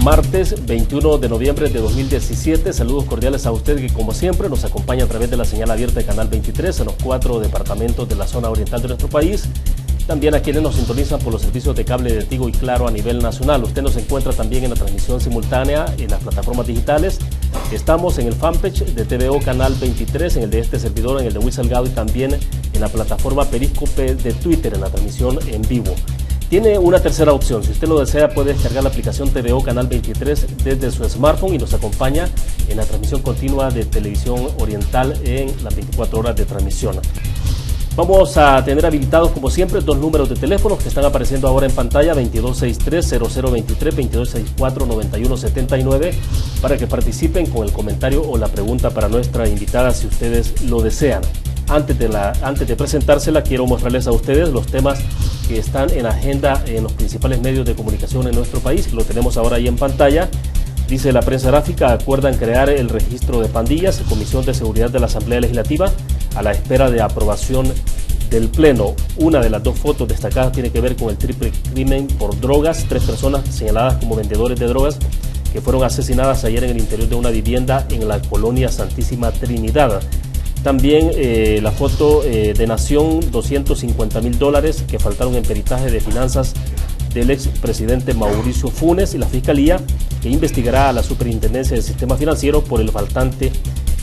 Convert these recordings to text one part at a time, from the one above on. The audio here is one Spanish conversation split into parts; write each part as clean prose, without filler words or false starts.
martes 21 de noviembre de 2017. Saludos cordiales a usted que como siempre nos acompaña a través de la señal abierta de Canal 23 en los 4 departamentos de la zona oriental de nuestro país. También a quienes nos sintonizan por los servicios de cable de Tigo y Claro a nivel nacional. Usted nos encuentra también en la transmisión simultánea en las plataformas digitales. Estamos en el fanpage de TVO Canal 23, en el de este servidor, en el de Will Salgado y también en la plataforma Periscope de Twitter en la transmisión en vivo. Tiene una tercera opción. Si usted lo desea, puede descargar la aplicación TVO Canal 23 desde su smartphone y nos acompaña en la transmisión continua de televisión oriental en las 24 horas de transmisión. Vamos a tener habilitados, como siempre, dos números de teléfonos que están apareciendo ahora en pantalla: 2263-0023, 2264-9179, para que participen con el comentario o la pregunta para nuestra invitada, si ustedes lo desean. Antes de presentársela, quiero mostrarles a ustedes los temas que están en agenda en los principales medios de comunicación en nuestro país. Lo tenemos ahora ahí en pantalla. Dice la prensa gráfica: acuerdan crear el registro de pandillas, Comisión de Seguridad de la Asamblea Legislativa, a la espera de aprobación del Pleno. Una de las dos fotos destacadas tiene que ver con el triple crimen por drogas. 3 personas señaladas como vendedores de drogas que fueron asesinadas ayer en el interior de una vivienda en la colonia Santísima Trinidad. También la foto de Nación: $250.000 que faltaron en peritaje de finanzas del expresidente Mauricio Funes, y la Fiscalía que investigará a la Superintendencia del Sistema Financiero por el faltante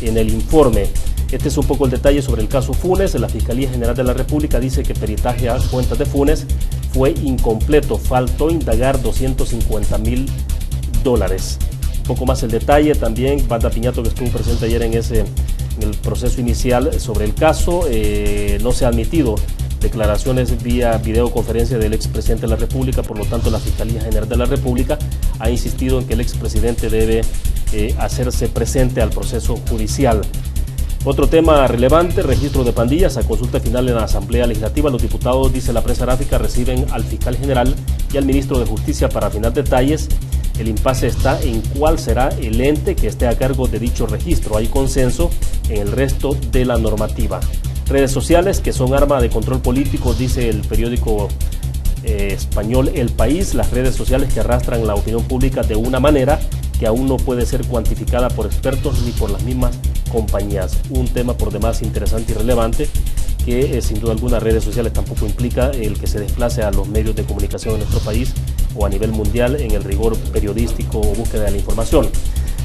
en el informe. Este es un poco el detalle sobre el caso Funes. La Fiscalía General de la República dice que peritaje a cuentas de Funes fue incompleto, faltó indagar $250.000. Un poco más el detalle también. Banda Piñato, que estuvo presente ayer en el proceso inicial sobre el caso, no se ha admitido declaraciones vía videoconferencia del expresidente de la República. Por lo tanto, la Fiscalía General de la República ha insistido en que el expresidente debe hacerse presente al proceso judicial. Otro tema relevante: registro de pandillas a consulta final en la Asamblea Legislativa. Los diputados, dice la prensa gráfica, reciben al fiscal general y al ministro de Justicia para afinar detalles. El impasse está en cuál será el ente que esté a cargo de dicho registro. Hay consenso en el resto de la normativa. Redes sociales que son arma de control político, dice el periódico español El País. Las redes sociales que arrastran la opinión pública de una manera que aún no puede ser cuantificada por expertos ni por las mismas compañías. Un tema por demás interesante y relevante que sin duda alguna redes sociales tampoco implica el que se desplace a los medios de comunicación en nuestro país o a nivel mundial en el rigor periodístico o búsqueda de la información.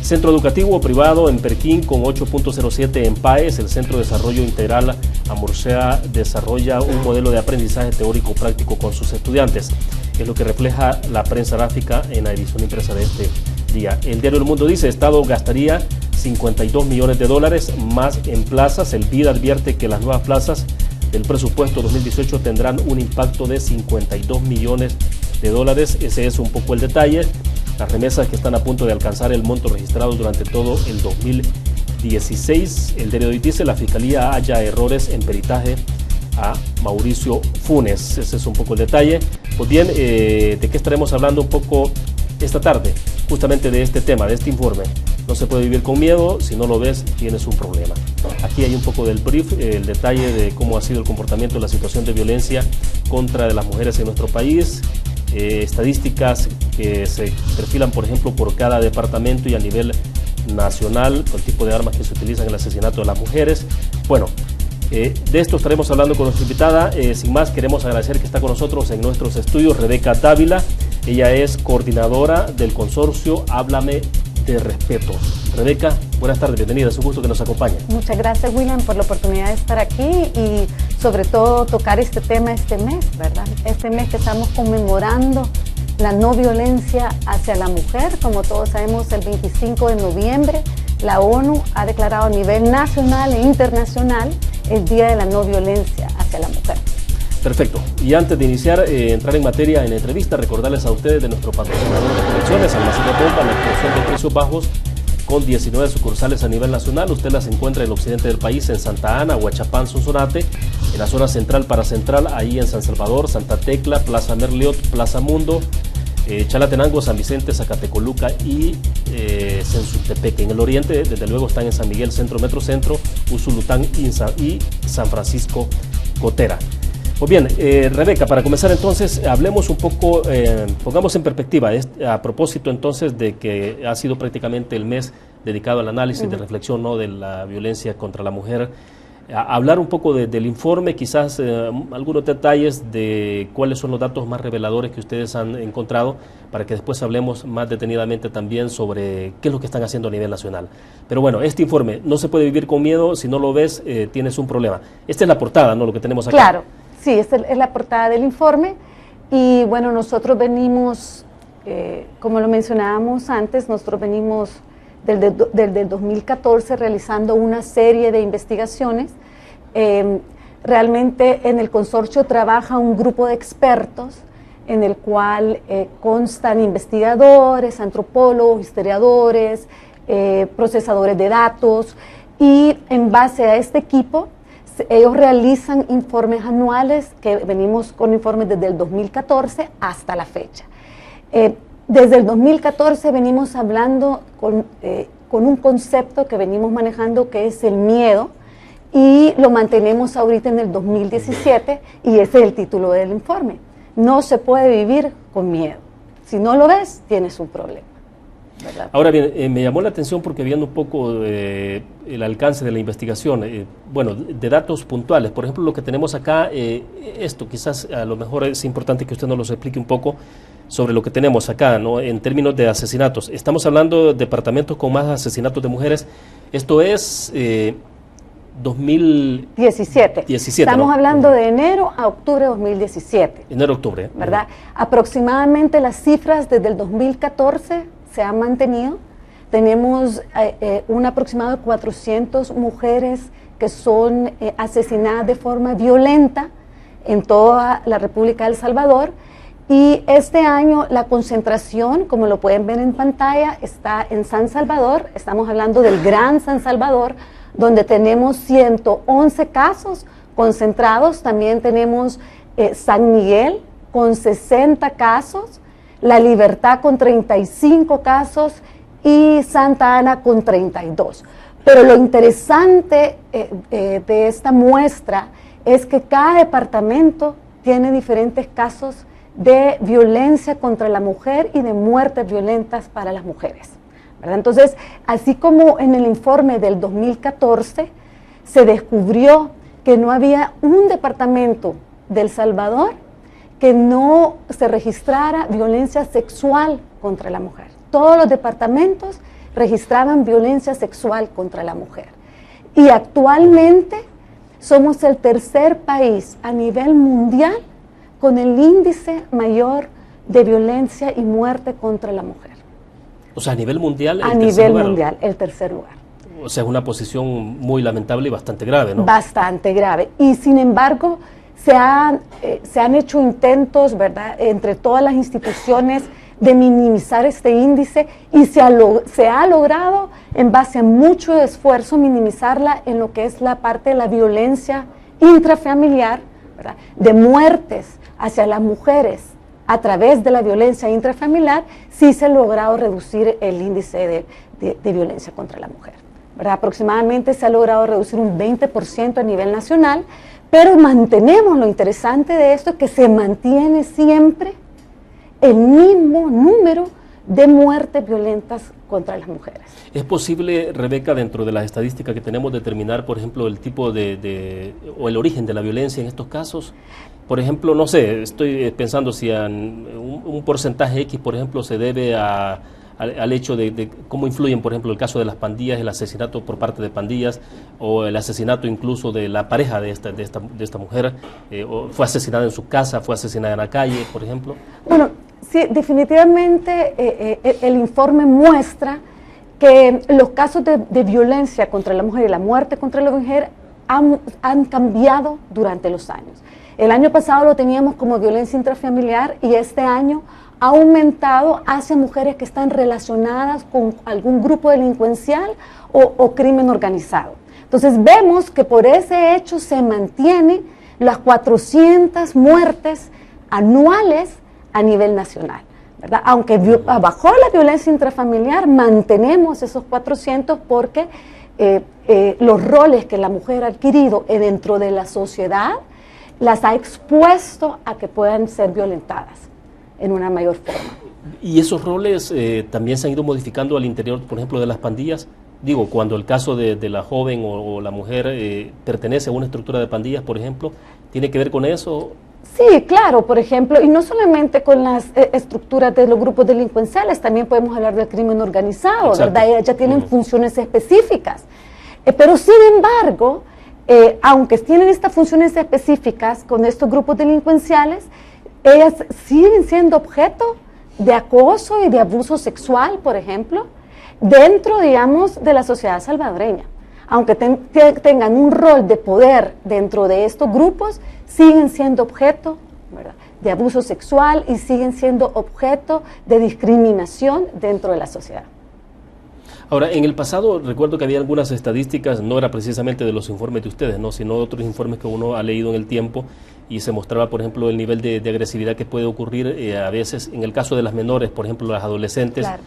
Centro educativo privado en Perquín con 8.07 en PAES. El Centro de Desarrollo Integral Amurcea desarrolla un modelo de aprendizaje teórico práctico con sus estudiantes. Es lo que refleja la prensa gráfica en la edición impresa de este día. El diario El Mundo dice: Estado gastaría $52 millones más en plazas. El BID advierte que las nuevas plazas del presupuesto 2018 tendrán un impacto de $52 millones. Ese es un poco el detalle. Las remesas que están a punto de alcanzar el monto registrado durante todo el 2016. El diario dice: la Fiscalía halla errores en peritaje a Mauricio Funes. Ese es un poco el detalle. Pues bien, ¿de qué estaremos hablando un poco esta tarde? Justamente de este tema, de este informe. No se puede vivir con miedo. Si no lo ves, tienes un problema. Aquí hay un poco del brief, el detalle de cómo ha sido el comportamiento de la situación de violencia contra las mujeres en nuestro país. Estadísticas que se perfilan, por ejemplo, por cada departamento y a nivel nacional, con el tipo de armas que se utilizan en el asesinato de las mujeres. Bueno, de esto estaremos hablando con nuestra invitada. Sin más, queremos agradecer que está con nosotros en nuestros estudios Rebeca Dávila. Ella es coordinadora del consorcio Háblame de Respeto. Rebeca, buenas tardes, bienvenida, es un gusto que nos acompañe. Muchas gracias, William, por la oportunidad de estar aquí y sobre todo tocar este tema este mes, ¿verdad? Este mes que estamos conmemorando la no violencia hacia la mujer. Como todos sabemos, el 25 de noviembre la ONU ha declarado a nivel nacional e internacional el Día de la No Violencia hacia la Mujer. Perfecto. Y antes de iniciar, entrar en materia en la entrevista, recordarles a ustedes de nuestro patrocinador de conexiones, Almacén de Bomba, la explosión de precios bajos con 19 sucursales a nivel nacional. Usted las encuentra en el occidente del país, en Santa Ana, Huachapán, Sonsonate, en la zona central para central, ahí en San Salvador, Santa Tecla, Plaza Merliot, Plaza Mundo, Chalatenango, San Vicente, Zacatecoluca y Sensultepeque. En el oriente, desde luego, están en San Miguel Centro, Metro Centro, Usulután y San Francisco Cotera. Pues bien, Rebeca, para comenzar entonces, hablemos un poco, pongamos en perspectiva, a propósito entonces de que ha sido prácticamente el mes dedicado al análisis de reflexión, ¿no?, de la violencia contra la mujer, hablar un poco del informe, quizás algunos detalles de cuáles son los datos más reveladores que ustedes han encontrado, para que después hablemos más detenidamente también sobre qué es lo que están haciendo a nivel nacional. Pero bueno, este informe, no se puede vivir con miedo, si no lo ves tienes un problema. Esta es la portada, ¿no?, lo que tenemos acá. Claro, sí, esta es la portada del informe y bueno, nosotros venimos, como lo mencionábamos antes, nosotros venimos desde 2014 realizando una serie de investigaciones. Realmente en el consorcio trabaja un grupo de expertos en el cual constan investigadores, antropólogos, historiadores, procesadores de datos, y en base a este equipo ellos realizan informes anuales, que venimos con informes desde el 2014 hasta la fecha. Desde el 2014 venimos hablando con un concepto que venimos manejando, que es el miedo, y lo mantenemos ahorita en el 2017, y ese es el título del informe. No se puede vivir con miedo. Si no lo ves, tienes un problema, ¿verdad? Ahora bien, me llamó la atención porque viendo un poco el alcance de la investigación, bueno, de datos puntuales, por ejemplo, lo que tenemos acá, esto quizás a lo mejor es importante que usted nos lo explique un poco sobre lo que tenemos acá, ¿no?, en términos de asesinatos. Estamos hablando de departamentos con más asesinatos de mujeres. Esto es 2017. Estamos hablando de enero a octubre de 2017. Enero-octubre. ¿Verdad? Aproximadamente las cifras desde el 2014 se han mantenido. Tenemos un aproximado de 400 mujeres que son asesinadas de forma violenta en toda la República de El Salvador. Y este año la concentración, como lo pueden ver en pantalla, está en San Salvador. Estamos hablando del Gran San Salvador, donde tenemos 111 casos concentrados. También tenemos San Miguel con 60 casos, La Libertad con 35 casos y Santa Ana con 32. Pero lo interesante de esta muestra es que cada departamento tiene diferentes casos de violencia contra la mujer y de muertes violentas para las mujeres, ¿verdad? Entonces, así como en el informe del 2014 se descubrió que no había un departamento de El Salvador que no se registrara violencia sexual contra la mujer. Todos los departamentos registraban violencia sexual contra la mujer. Y actualmente somos el tercer país a nivel mundial con el índice mayor de violencia y muerte contra la mujer. O sea, a nivel mundial, a nivel mundial, el tercer lugar. O sea, es una posición muy lamentable y bastante grave, ¿no? Bastante grave. Y sin embargo, se han hecho intentos, ¿verdad?, entre todas las instituciones de minimizar este índice, y se ha logrado, en base a mucho esfuerzo, minimizarla en lo que es la parte de la violencia intrafamiliar, ¿verdad?, de muertes hacia las mujeres a través de la violencia intrafamiliar. Sí se ha logrado reducir el índice de violencia contra la mujer, ¿verdad? Aproximadamente se ha logrado reducir un 20% a nivel nacional, pero mantenemos, lo interesante de esto es que se mantiene siempre el mismo número de muertes violentas contra las mujeres. ¿Es posible, Rebeca, dentro de las estadísticas que tenemos, determinar, por ejemplo, el tipo o el origen de la violencia en estos casos? Por ejemplo, no sé, estoy pensando si un porcentaje X, por ejemplo, se debe al hecho de cómo influyen, por ejemplo, el caso de las pandillas, el asesinato por parte de pandillas, o el asesinato incluso de la pareja de esta mujer, o fue asesinada en su casa, fue asesinada en la calle, por ejemplo. Bueno, sí, definitivamente el informe muestra que los casos de violencia contra la mujer y la muerte contra la mujer han cambiado durante los años. El año pasado lo teníamos como violencia intrafamiliar, y este año ha aumentado hacia mujeres que están relacionadas con algún grupo delincuencial o crimen organizado. Entonces vemos que por ese hecho se mantienen las 400 muertes anuales a nivel nacional, ¿verdad? Aunque bajó la violencia intrafamiliar, mantenemos esos 400 porque los roles que la mujer ha adquirido dentro de la sociedad las ha expuesto a que puedan ser violentadas en una mayor forma. ¿Y esos roles también se han ido modificando al interior, por ejemplo, de las pandillas? Digo, cuando el caso de la joven o la mujer pertenece a una estructura de pandillas, por ejemplo, ¿tiene que ver con eso? Sí, claro, por ejemplo, y no solamente con las estructuras de los grupos delincuenciales, también podemos hablar del crimen organizado, exacto, ¿verdad? Ellas ya tienen funciones específicas, pero sin embargo, aunque tienen estas funciones específicas con estos grupos delincuenciales, ellas siguen siendo objeto de acoso y de abuso sexual, por ejemplo, dentro, digamos, de la sociedad salvadoreña. Aunque tengan un rol de poder dentro de estos grupos, siguen siendo objeto, ¿verdad?, de abuso sexual y siguen siendo objeto de discriminación dentro de la sociedad. Ahora, en el pasado recuerdo que había algunas estadísticas, no era precisamente de los informes de ustedes, ¿no?, sino de otros informes que uno ha leído en el tiempo, y se mostraba, por ejemplo, el nivel de agresividad que puede ocurrir a veces en el caso de las menores, por ejemplo, las adolescentes, claro,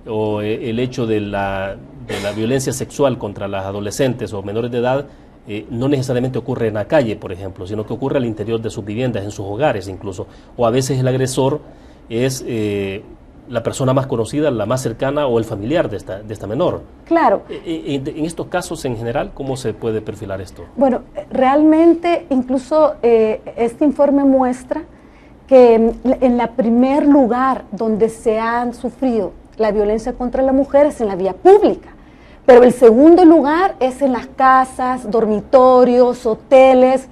o el hecho de la violencia sexual contra las adolescentes o menores de edad, no necesariamente ocurre en la calle, por ejemplo, sino que ocurre al interior de sus viviendas, en sus hogares incluso, o a veces el agresor es la persona más conocida, la más cercana o el familiar de esta menor. Claro. En estos casos en general, ¿cómo se puede perfilar esto? Bueno, realmente incluso este informe muestra que en la primer lugar donde se han sufrido la violencia contra la mujer es en la vía pública, pero el segundo lugar es en las casas, dormitorios, hoteles,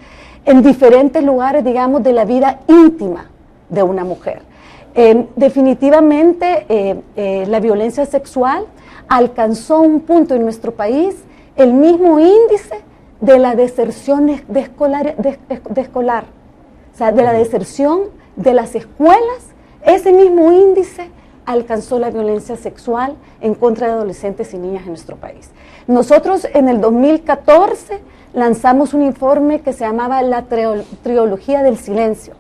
en diferentes lugares, digamos, de la vida íntima de una mujer. Definitivamente la violencia sexual alcanzó un punto en nuestro país, el mismo índice de la deserción escolar, o sea, de la deserción de las escuelas, ese mismo índice alcanzó la violencia sexual en contra de adolescentes y niñas en nuestro país. Nosotros en el 2014 lanzamos un informe que se llamaba la trilogía del silencio.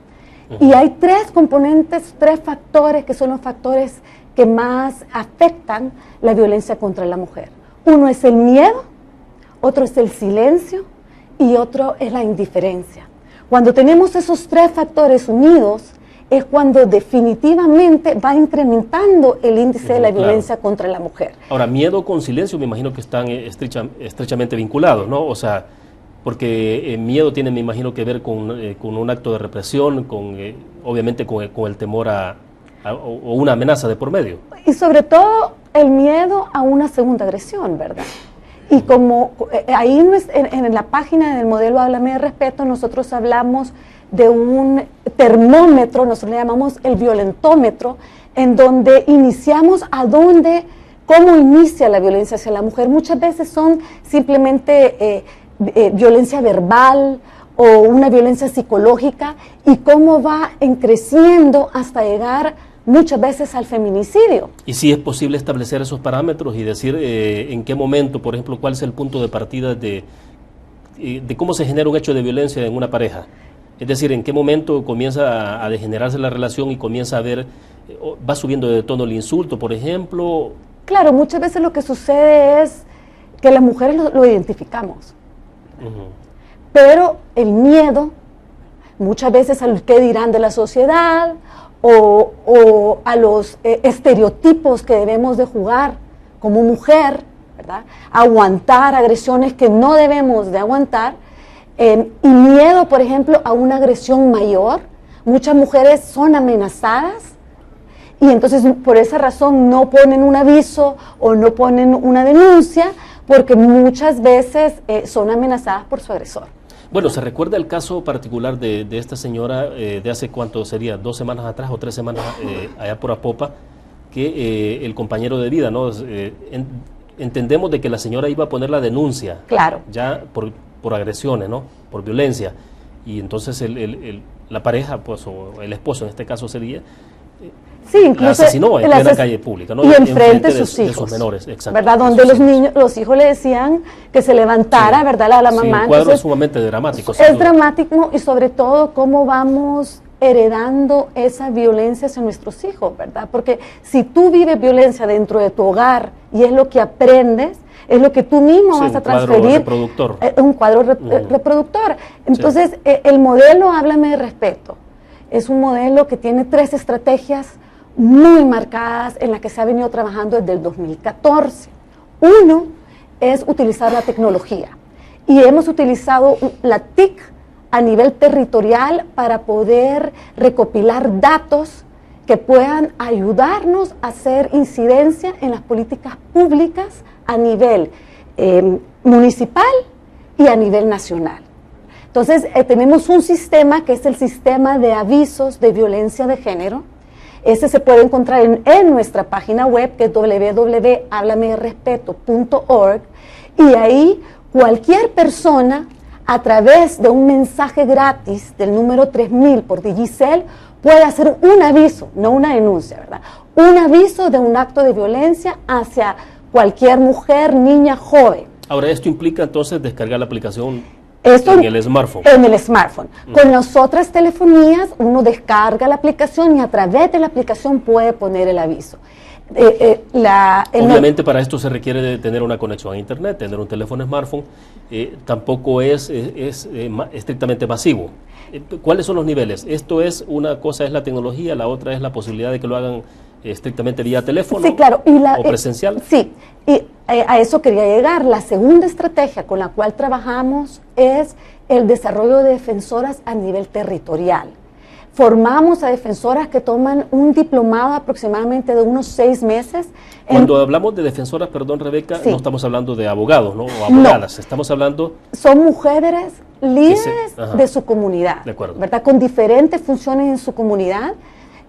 Y hay tres componentes, tres factores que son los factores que más afectan la violencia contra la mujer. Uno es el miedo, otro es el silencio y otro es la indiferencia. Cuando tenemos esos tres factores unidos, es cuando definitivamente va incrementando el índice de la violencia contra la mujer. Ahora, miedo con silencio me imagino que están estrechamente vinculados, ¿no? O sea, porque miedo tiene, me imagino, que ver con un acto de represión, obviamente con el temor o una amenaza de por medio. Y sobre todo el miedo a una segunda agresión, ¿verdad? Y como ahí en la página del modelo Háblame de Respeto, nosotros hablamos de un termómetro, nosotros le llamamos el violentómetro, en donde iniciamos cómo inicia la violencia hacia la mujer. Muchas veces son simplemente violencia verbal o una violencia psicológica, y cómo va creciendo hasta llegar muchas veces al feminicidio. Y si es posible establecer esos parámetros y decir en qué momento, por ejemplo, cuál es el punto de partida de cómo se genera un hecho de violencia en una pareja. Es decir, en qué momento comienza a degenerarse la relación y comienza a ver, va subiendo de tono el insulto, por ejemplo. Claro, muchas veces lo que sucede es que las mujeres lo identificamos. Pero el miedo, muchas veces a lo que dirán de la sociedad o a los estereotipos que debemos de jugar como mujer, ¿verdad? Aguantar agresiones que no debemos de aguantar, y miedo, por ejemplo, a una agresión mayor. Muchas mujeres son amenazadas y entonces por esa razón no ponen un aviso o no ponen una denuncia, porque muchas veces son amenazadas por su agresor. Bueno, ¿se recuerda el caso particular de esta señora de hace cuánto sería, 2 semanas atrás o 3 semanas allá por Apopa, que el compañero de vida, ¿no? Entendemos de que la señora iba a poner la denuncia, claro, ya por agresiones, ¿no? Por violencia, y entonces la pareja, pues, o el esposo en este caso sería, sí, incluso asesinó en plena calle pública, ¿no? Y enfrente de sus hijos, sus menores, exacto, ¿verdad? Donde los hijos le decían que se levantara, sí, ¿verdad? La mamá. Sí, un cuadro sumamente dramático. Es dramático, y sobre todo cómo vamos heredando esa violencia hacia nuestros hijos, ¿verdad? Porque si tú vives violencia dentro de tu hogar y es lo que aprendes, es lo que tú mismo sí, vas a transferir. Un cuadro reproductor. Un cuadro reproductor. Entonces, sí. El modelo Háblame de Respeto es un modelo que tiene 3 estrategias muy marcadas en las que se ha venido trabajando desde el 2014. Uno es utilizar la tecnología. Y hemos utilizado la TIC a nivel territorial para poder recopilar datos que puedan ayudarnos a hacer incidencia en las políticas públicas a nivel municipal y a nivel nacional. Entonces, tenemos un sistema que es el sistema de avisos de violencia de género. Ese se puede encontrar en nuestra página web, que es www.hablamederespeto.org, y ahí cualquier persona, a través de un mensaje gratis del número 3000 por Digicel, puede hacer un aviso, no una denuncia, ¿verdad? Un aviso de un acto de violencia hacia cualquier mujer, niña, joven. Ahora, esto implica entonces descargar la aplicación en el smartphone. En el smartphone. Con las otras telefonías, uno descarga la aplicación y a través de la aplicación puede poner el aviso. Obviamente para esto se requiere de tener una conexión a internet, tener un teléfono smartphone, tampoco es estrictamente masivo. ¿Cuáles son los niveles? Esto es, una cosa es la tecnología, la otra es la posibilidad de que lo hagan estrictamente vía teléfono, sí, claro, o presencial. Sí, y a eso quería llegar. La segunda estrategia con la cual trabajamos es el desarrollo de defensoras a nivel territorial. Formamos a defensoras que toman un diplomado aproximadamente de unos 6 meses. Cuando hablamos de defensoras, perdón Rebeca, sí, no estamos hablando de abogados, ¿no? O abogadas, no, estamos hablando... Son mujeres líderes de su comunidad, de acuerdo, ¿verdad? Con diferentes funciones en su comunidad,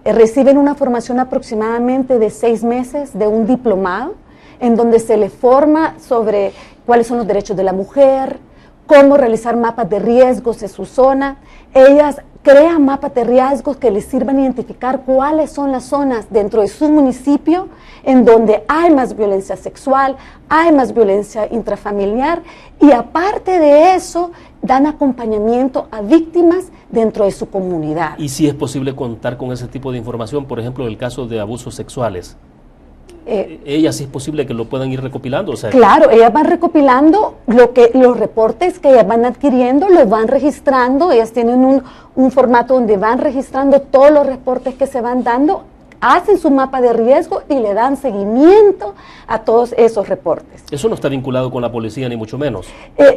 reciben una formación aproximadamente de 6 meses de un diplomado, en donde se les forma sobre cuáles son los derechos de la mujer, cómo realizar mapas de riesgos en su zona. Ellas crean mapas de riesgos que les sirvan a identificar cuáles son las zonas dentro de su municipio en donde hay más violencia sexual, hay más violencia intrafamiliar, y aparte de eso dan acompañamiento a víctimas dentro de su comunidad. ¿Y si es posible contar con ese tipo de información, por ejemplo, en el caso de abusos sexuales? ¿Ellas sí es posible que lo puedan ir recopilando? O sea, claro, ellas van recopilando los reportes que ellas van adquiriendo, los van registrando. Ellas tienen un formato donde van registrando todos los reportes que se van dando, hacen su mapa de riesgo y le dan seguimiento a todos esos reportes. Eso no está vinculado con la policía, ni mucho menos.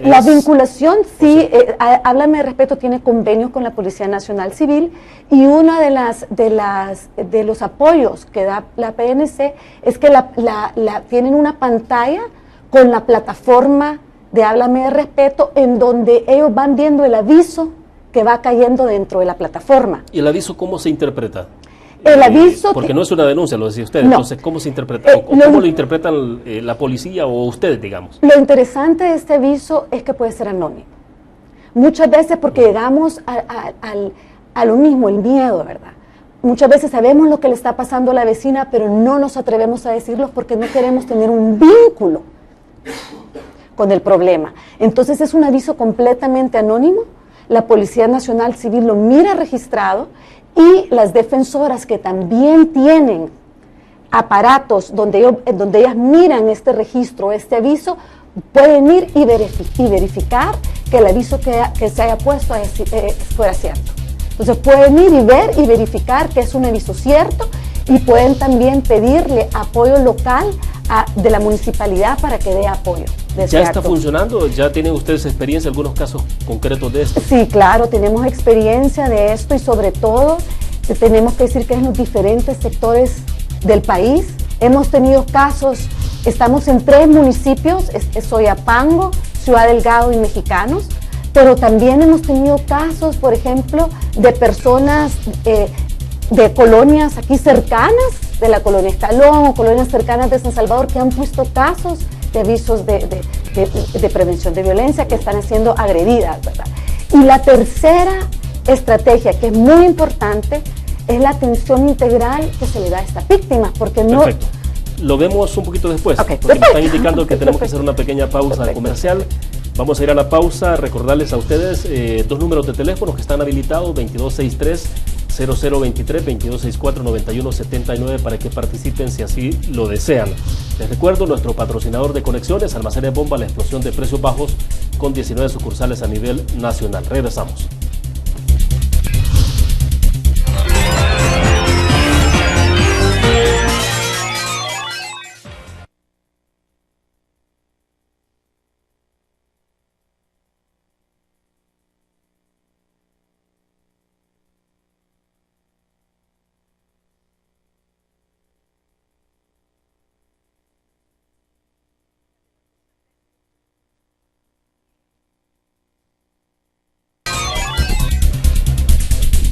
La vinculación, sí, Háblame de Respeto tiene convenios con la Policía Nacional Civil, y uno de los apoyos que da la PNC es que tienen una pantalla con la plataforma de Háblame de Respeto, en donde ellos van viendo el aviso que va cayendo dentro de la plataforma. ¿Y el aviso cómo se interpreta? El aviso... Porque no es una denuncia, lo decía usted. No. Entonces, ¿cómo se interpreta? ¿Cómo lo interpretan la policía o ustedes, digamos? Lo interesante de este aviso es que puede ser anónimo. Muchas veces, porque llegamos a lo mismo, el miedo, ¿verdad? Muchas veces sabemos lo que le está pasando a la vecina, pero no nos atrevemos a decirlo porque no queremos tener un vínculo con el problema. Entonces, es un aviso completamente anónimo. La Policía Nacional Civil lo mira registrado, y las defensoras, que también tienen aparatos donde ellas miran este registro, este aviso, pueden ir y verificar que el aviso que se haya puesto fuera cierto. Entonces pueden ir y ver y verificar que es un aviso cierto, y pueden también pedirle apoyo local de la municipalidad para que dé apoyo. ¿Ya está funcionando? ¿Ya tienen ustedes experiencia, algunos casos concretos de esto? Sí, claro, tenemos experiencia de esto, y sobre todo tenemos que decir que en los diferentes sectores del país hemos tenido casos. Estamos en 3 municipios, Soyapango, Ciudad Delgado y Mexicanos, pero también hemos tenido casos, por ejemplo, de personas de colonias aquí cercanas, de la colonia Escalón o colonias cercanas de San Salvador, que han puesto casos de avisos de prevención de violencia, que están siendo agredidas, ¿verdad? Y la tercera estrategia, que es muy importante, es la atención integral que se le da a estas víctimas, porque no... Perfecto. Lo vemos un poquito después, porque me están indicando que tenemos que hacer una pequeña pausa comercial. Vamos a ir a la pausa, recordarles a ustedes 2 números de teléfono que están habilitados, 0023-2264-9179 para que participen si así lo desean. Les recuerdo, nuestro patrocinador de conexiones, Almacenes Bomba, la explosión de precios bajos con 19 sucursales a nivel nacional. Regresamos.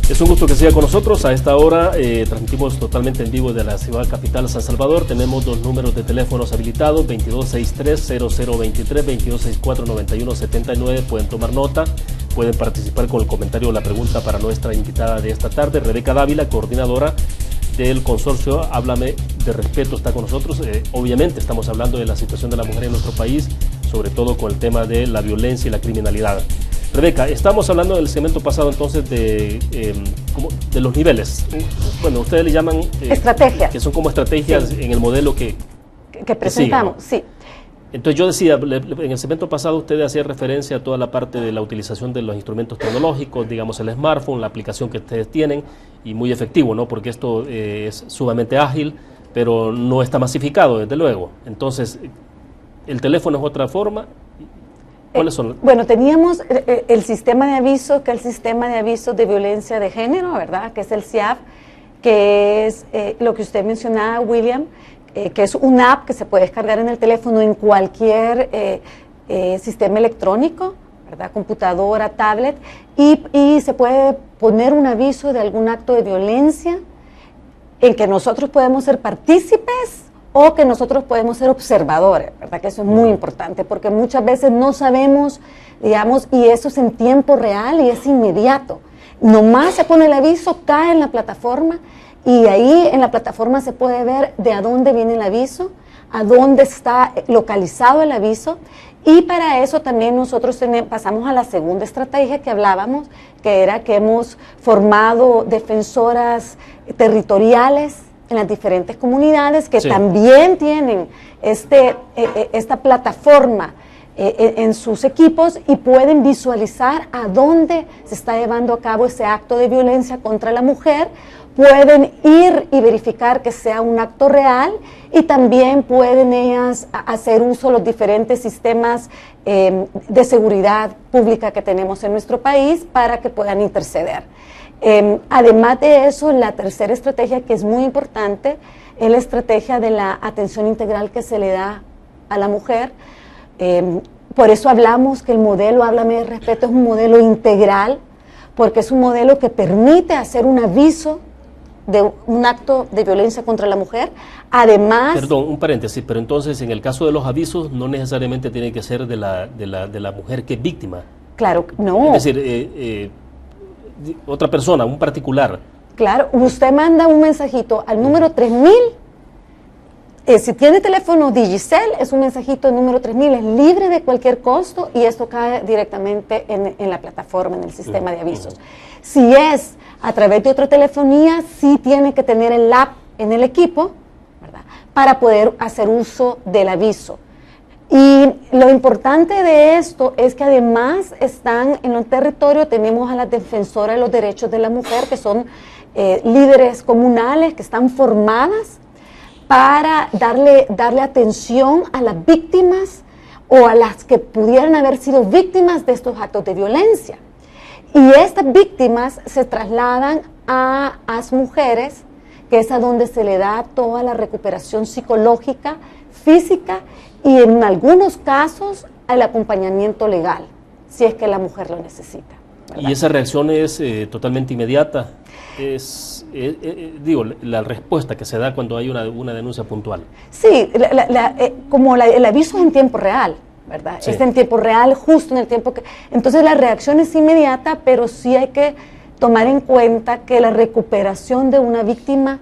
Es un gusto que siga con nosotros. A esta hora transmitimos totalmente en vivo de la ciudad capital San Salvador. Tenemos dos números de teléfonos habilitados, 2263-0023, 2264-9179. Pueden tomar nota, pueden participar con el comentario o la pregunta para nuestra invitada de esta tarde, Rebeca Dávila, coordinadora del consorcio Háblame de Respeto, está con nosotros. Obviamente estamos hablando de la situación de la mujer en nuestro país, sobre todo con el tema de la violencia y la criminalidad. Rebeca, estamos hablando del segmento pasado entonces de los niveles. Bueno, ustedes le llaman estrategias, que son como estrategias, sí, en el modelo que presentamos, que sigan, ¿no? Sí. Entonces yo decía, en el segmento pasado usted hacía referencia a toda la parte de la utilización de los instrumentos tecnológicos, digamos el smartphone, la aplicación que ustedes tienen, y muy efectivo, ¿no? Porque esto es sumamente ágil, pero no está masificado, desde luego. Entonces, el teléfono es otra forma. ¿Cuáles son? Bueno, teníamos el sistema de aviso, que es el sistema de avisos de violencia de género, ¿verdad? Que es el CIAV, que es lo que usted mencionaba, William, que es una app que se puede descargar en el teléfono en cualquier sistema electrónico, ¿verdad? Computadora, tablet, y se puede poner un aviso de algún acto de violencia en que nosotros podemos ser partícipes o que nosotros podemos ser observadores, ¿verdad? Que eso es muy importante, porque muchas veces no sabemos, digamos, y eso es en tiempo real y es inmediato. Nomás se pone el aviso, cae en la plataforma, y ahí en la plataforma se puede ver de a dónde viene el aviso, a dónde está localizado el aviso, y para eso también nosotros pasamos a la segunda estrategia que hablábamos, que era que hemos formado defensoras territoriales en las diferentes comunidades que sí, también tienen esta plataforma en sus equipos y pueden visualizar a dónde se está llevando a cabo ese acto de violencia contra la mujer. Pueden ir y verificar que sea un acto real y también pueden ellas hacer uso de los diferentes sistemas de seguridad pública que tenemos en nuestro país para que puedan interceder. Además de eso, la tercera estrategia, que es muy importante, es la estrategia de la atención integral que se le da a la mujer. Por eso hablamos que el modelo Háblame de Respeto es un modelo integral, porque es un modelo que permite hacer un aviso de un acto de violencia contra la mujer. Además... Perdón, un paréntesis, pero entonces en el caso de los avisos no necesariamente tiene que ser de la mujer que es víctima. Claro, no. Es decir, otra persona, un particular. Claro, usted manda un mensajito al número 3000, si tiene teléfono Digicel, es un mensajito al número 3000, es libre de cualquier costo y esto cae directamente en la plataforma, en el sistema de avisos. Si es a través de otra telefonía, sí tiene que tener el app en el equipo, ¿verdad?, para poder hacer uso del aviso. Y lo importante de esto es que además están en el territorio, tenemos a las defensoras de los derechos de la mujer, que son líderes comunales, que están formadas para darle atención a las víctimas o a las que pudieran haber sido víctimas de estos actos de violencia. Y estas víctimas se trasladan a las mujeres, que es a donde se le da toda la recuperación psicológica, física y en algunos casos el acompañamiento legal, si es que la mujer lo necesita, ¿verdad? ¿Y esa reacción es totalmente inmediata? Digo, la respuesta que se da cuando hay una denuncia puntual. Sí, el aviso es en tiempo real, ¿verdad? Sí. Es en tiempo real, justo en el tiempo que... Entonces la reacción es inmediata, pero sí hay que tomar en cuenta que la recuperación de una víctima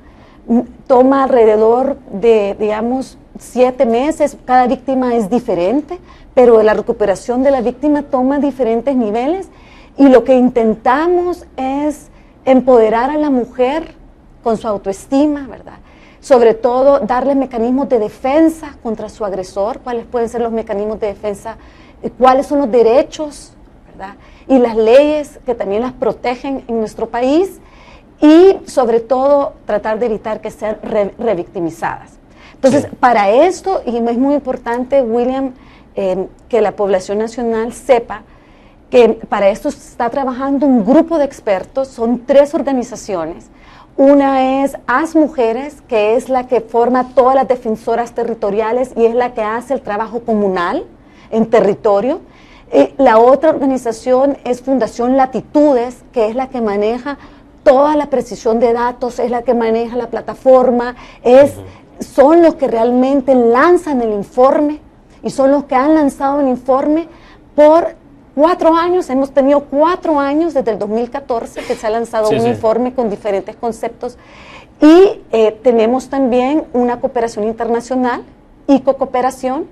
toma alrededor de, digamos, 7 meses. Cada víctima es diferente, pero la recuperación de la víctima toma diferentes niveles y lo que intentamos es empoderar a la mujer con su autoestima, ¿verdad? Sobre todo, darle mecanismos de defensa contra su agresor, cuáles pueden ser los mecanismos de defensa, cuáles son los derechos, ¿verdad? Y las leyes que también las protegen en nuestro país, y sobre todo tratar de evitar que sean revictimizadas. Entonces, sí, para esto, y es muy importante, William, que la población nacional sepa que para esto está trabajando un grupo de expertos, son 3 organizaciones. Una es AS Mujeres, que es la que forma todas las defensoras territoriales y es la que hace el trabajo comunal en territorio. La otra organización es Fundación Latitudes, que es la que maneja toda la precisión de datos, es la que maneja la plataforma, son los que realmente lanzan el informe y son los que han lanzado el informe por 4 años, hemos tenido 4 años desde el 2014 que se ha lanzado un informe con diferentes conceptos, y tenemos también una cooperación internacional, ICO-Cooperación,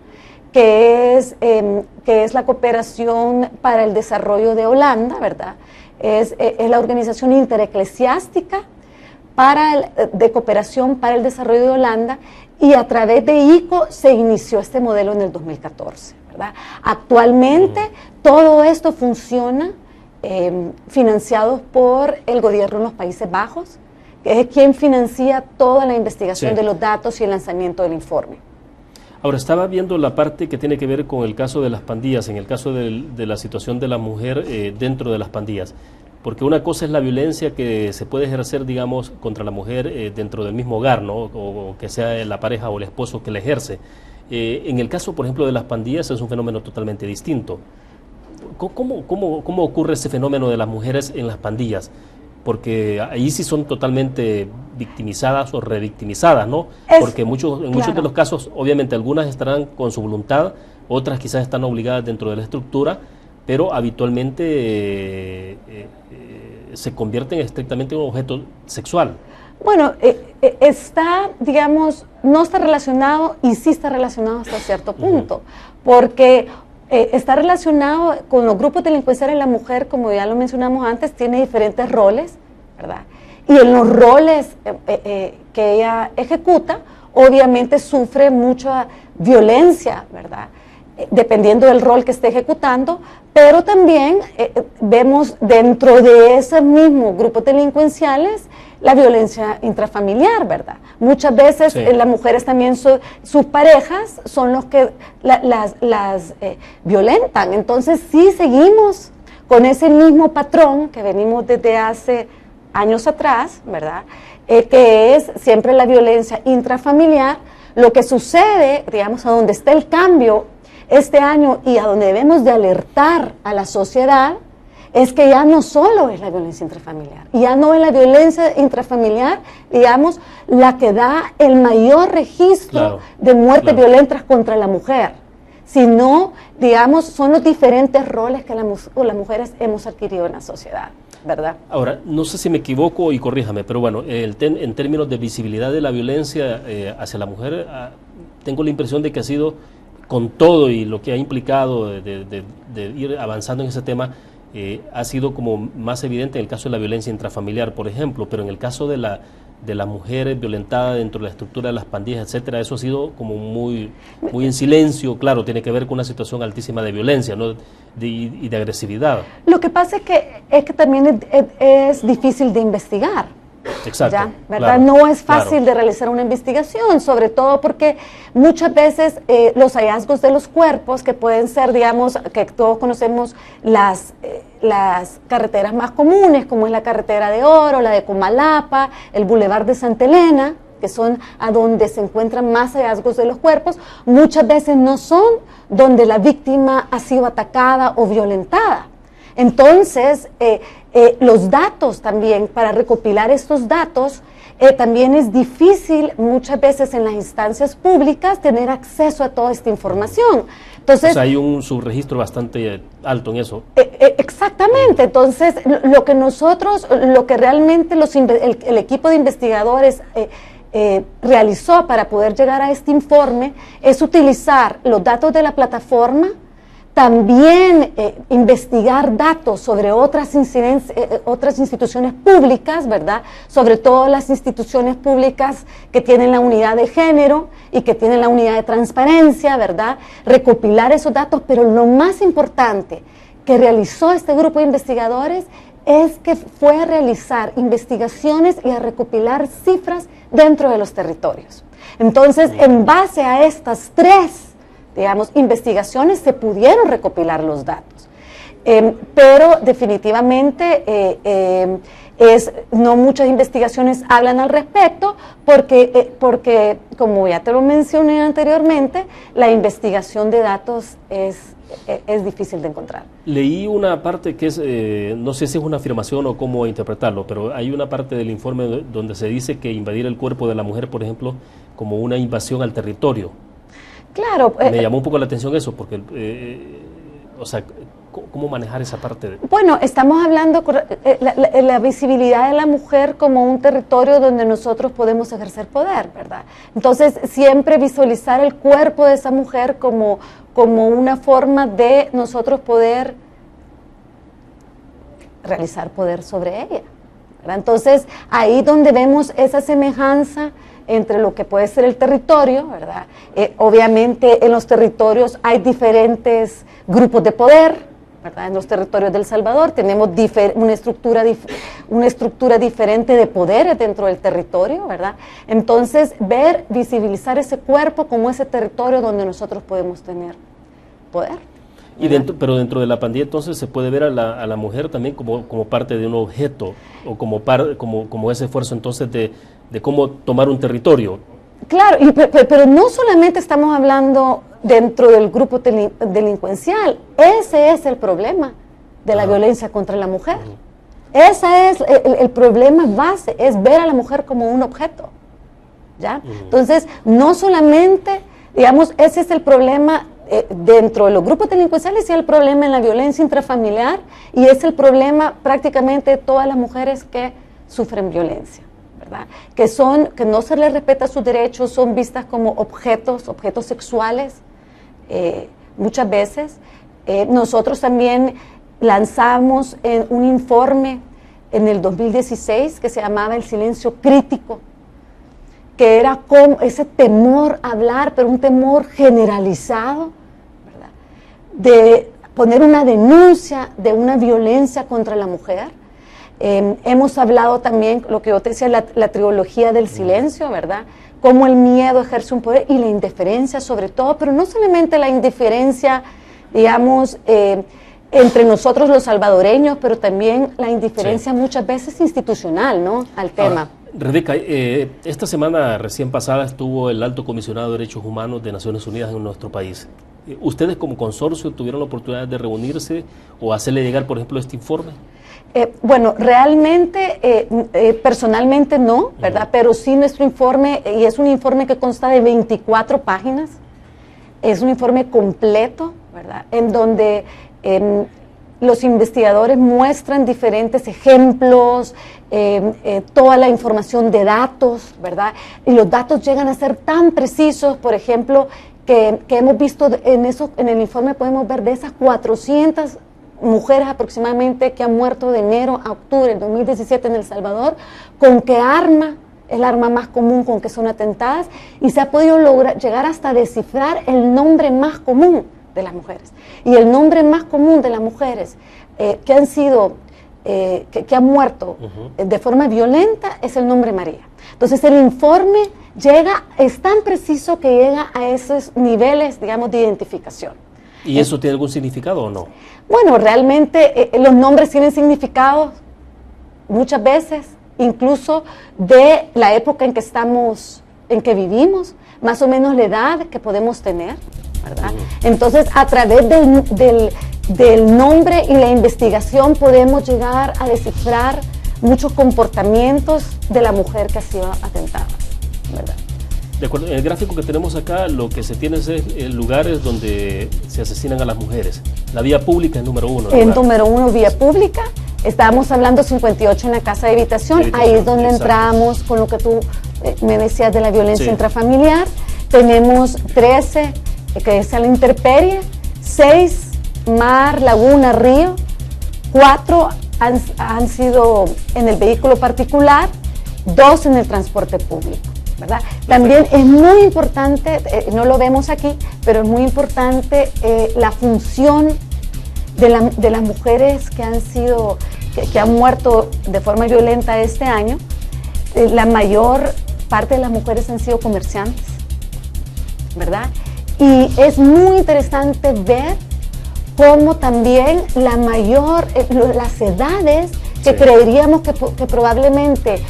que es la cooperación para el desarrollo de Holanda, ¿verdad? Es la organización intereclesiástica de cooperación para el desarrollo de Holanda, y a través de ICO se inició este modelo en el 2014, ¿verdad? Actualmente todo esto funciona financiado por el gobierno de los Países Bajos, que es quien financia toda la investigación de los datos y el lanzamiento del informe. Ahora, estaba viendo la parte que tiene que ver con el caso de las pandillas, en el caso de la situación de la mujer dentro de las pandillas. Porque una cosa es la violencia que se puede ejercer, digamos, contra la mujer dentro del mismo hogar, ¿no? O que sea la pareja o el esposo que la ejerce. En el caso, por ejemplo, de las pandillas es un fenómeno totalmente distinto. ¿Cómo ocurre ese fenómeno de las mujeres en las pandillas? Porque ahí sí son totalmente victimizadas o revictimizadas, ¿no? Porque en muchos de los casos, obviamente, algunas estarán con su voluntad, otras quizás están obligadas dentro de la estructura, pero habitualmente se convierten estrictamente en un objeto sexual. Bueno, está, digamos, no está relacionado y sí está relacionado hasta cierto punto, porque está relacionado con los grupos delincuenciales. La mujer, como ya lo mencionamos antes, tiene diferentes roles, ¿verdad? Y en los roles que ella ejecuta, obviamente sufre mucha violencia, ¿verdad? Dependiendo del rol que esté ejecutando, pero también vemos dentro de esos mismos grupos delincuenciales la violencia intrafamiliar, ¿verdad? Muchas veces las mujeres también, sus parejas son los que las violentan. Entonces sí seguimos con ese mismo patrón que venimos desde hace años atrás, ¿verdad? Que es siempre la violencia intrafamiliar. Lo que sucede, digamos, a donde está el cambio este año y a donde debemos de alertar a la sociedad, es que ya no solo es la violencia intrafamiliar, ya no es la violencia intrafamiliar, digamos, la que da el mayor registro de muertes violentas contra la mujer, sino, digamos, son los diferentes roles que las mujeres hemos adquirido en la sociedad, ¿verdad? Ahora, no sé si me equivoco y corríjame, pero bueno, en términos de visibilidad de la violencia hacia la mujer, tengo la impresión de que ha sido, con todo y lo que ha implicado de ir avanzando en ese tema, ha sido como más evidente en el caso de la violencia intrafamiliar, por ejemplo, pero en el caso de la mujer violentada dentro de la estructura de las pandillas, etcétera, eso ha sido como muy en silencio. Claro, tiene que ver con una situación altísima de violencia, ¿no? y de agresividad. Lo que pasa es que también es difícil de investigar. Exacto, ¿ya? ¿Verdad? No es fácil de realizar una investigación, sobre todo porque muchas veces los hallazgos de los cuerpos, que pueden ser, digamos, que todos conocemos las carreteras más comunes, como es la carretera de Oro, la de Comalapa, el Boulevard de Santa Elena, que son a donde se encuentran más hallazgos de los cuerpos, muchas veces no son donde la víctima ha sido atacada o violentada. Entonces, los datos también, para recopilar estos datos, también es difícil muchas veces en las instancias públicas tener acceso a toda esta información. Entonces, hay un subregistro bastante alto en eso. Exactamente. Entonces, lo que realmente el equipo de investigadores realizó para poder llegar a este informe es utilizar los datos de la plataforma, También investigar datos sobre otras instituciones públicas, ¿verdad? Sobre todo las instituciones públicas que tienen la unidad de género y que tienen la unidad de transparencia, ¿verdad? Recopilar esos datos, pero lo más importante que realizó este grupo de investigadores es que fue a realizar investigaciones y a recopilar cifras dentro de los territorios. Entonces, en base a estas tres, digamos, investigaciones se pudieron recopilar los datos, pero definitivamente no muchas investigaciones hablan al respecto porque, como ya te lo mencioné anteriormente, la investigación de datos es difícil de encontrar. Leí una parte que es, no sé si es una afirmación o cómo interpretarlo, pero hay una parte del informe donde se dice que invadir el cuerpo de la mujer, por ejemplo, como una invasión al territorio. Claro. Me llamó un poco la atención eso, porque, o sea, ¿cómo manejar esa parte? Bueno, estamos hablando de la visibilidad de la mujer como un territorio donde nosotros podemos ejercer poder, ¿verdad? Entonces, siempre visualizar el cuerpo de esa mujer como una forma de nosotros poder realizar poder sobre ella, ¿verdad? Entonces, ahí donde vemos esa semejanza entre lo que puede ser el territorio, ¿verdad? Obviamente en los territorios hay diferentes grupos de poder, ¿verdad? En los territorios del Salvador tenemos una estructura diferente de poderes dentro del territorio, ¿verdad? Entonces, visibilizar ese cuerpo como ese territorio donde nosotros podemos tener poder. Pero dentro de la pandilla entonces se puede ver a la mujer también como parte de un objeto o como ese esfuerzo entonces de cómo tomar un territorio. Claro, pero no solamente estamos hablando dentro del grupo delincuencial, ese es el problema de la violencia contra la mujer. Ese es el problema base, es ver a la mujer como un objeto, ¿ya? Entonces, no solamente, digamos, ese es el problema dentro de los grupos delincuenciales, y el problema en la violencia intrafamiliar, y es el problema prácticamente de todas las mujeres que sufren violencia, ¿verdad? Que no se les respeta sus derechos, son vistas como objetos sexuales, muchas veces. Nosotros también lanzamos un informe en el 2016 que se llamaba El silencio crítico, que era como ese temor a hablar, pero un temor generalizado, ¿verdad? De poner una denuncia de una violencia contra la mujer. Hemos hablado también, lo que yo te decía, la trilogía del silencio, ¿verdad? Cómo el miedo ejerce un poder y la indiferencia sobre todo, pero no solamente la indiferencia, digamos, entre nosotros los salvadoreños, pero también la indiferencia muchas veces institucional, ¿no? Al tema. Rebeca, esta semana recién pasada estuvo el Alto Comisionado de Derechos Humanos de Naciones Unidas en nuestro país. ¿Ustedes como consorcio tuvieron la oportunidad de reunirse o hacerle llegar, por ejemplo, este informe? Bueno, realmente, personalmente no, ¿verdad? Pero sí nuestro informe, y es un informe que consta de 24 páginas, es un informe completo, ¿verdad? En donde los investigadores muestran diferentes ejemplos, toda la información de datos, ¿verdad? Y los datos llegan a ser tan precisos, por ejemplo, que hemos visto en el informe, podemos ver de esas 400 mujeres aproximadamente que han muerto de enero a octubre del 2017 en El Salvador, con qué arma es el arma más común con que son atentadas, y se ha podido llegar hasta descifrar el nombre más común de las mujeres. Y el nombre más común de las mujeres que han sido, que han muerto de forma violenta es el nombre María. Entonces el informe es tan preciso que llega a esos niveles, digamos, de identificación. ¿Y eso tiene algún significado o no? Bueno, realmente los nombres tienen significado muchas veces, incluso de la época en que vivimos, más o menos la edad que podemos tener, ¿verdad? Entonces, a través del nombre y la investigación podemos llegar a descifrar muchos comportamientos de la mujer que ha sido atentada, ¿verdad? De acuerdo, en el gráfico que tenemos acá, lo que se tiene es lugares donde se asesinan a las mujeres. La vía pública es número 1. En número 1, vía pública. Estábamos hablando 58 en la casa de habitación. Ahí es donde entramos con lo que tú me decías de la violencia intrafamiliar. Tenemos 13, que es a la intemperie, 6 mar, laguna, río, 4 han sido en el vehículo particular, 2 en el transporte público, ¿verdad? También es muy importante, no lo vemos aquí, pero es muy importante la función de las mujeres que han muerto de forma violenta este año. La mayor parte de las mujeres han sido comerciantes, ¿verdad? Y es muy interesante ver cómo también las edades que creeríamos que probablemente